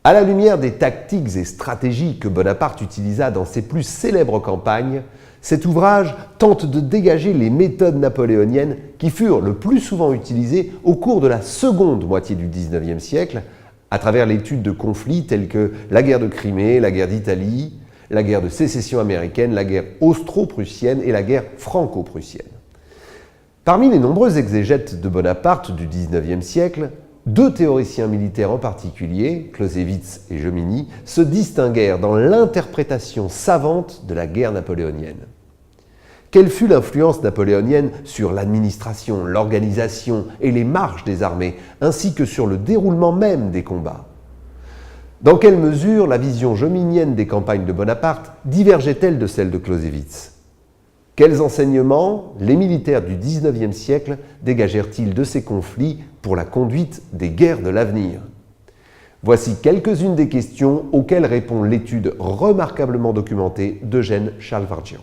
À la lumière des tactiques et stratégies que Bonaparte utilisa dans ses plus célèbres campagnes, cet ouvrage tente de dégager les méthodes napoléoniennes qui furent le plus souvent utilisées au cours de la seconde moitié du XIXe siècle, à travers l'étude de conflits tels que la guerre de Crimée, la guerre d'Italie, la guerre de sécession américaine, la guerre austro-prussienne et la guerre franco-prussienne. Parmi les nombreux exégètes de Bonaparte du XIXe siècle, deux théoriciens militaires en particulier, Clausewitz et Jomini, se distinguèrent dans l'interprétation savante de la guerre napoléonienne. Quelle fut l'influence napoléonienne sur l'administration, l'organisation et les marches des armées, ainsi que sur le déroulement même des combats? Dans quelle mesure la vision jominienne des campagnes de Bonaparte divergeait-elle de celle de Clausewitz? Quels enseignements les militaires du XIXe siècle dégagèrent-ils de ces conflits pour la conduite des guerres de l'avenir? Voici quelques-unes des questions auxquelles répond l'étude remarquablement documentée d'Eugène Charles Vargian.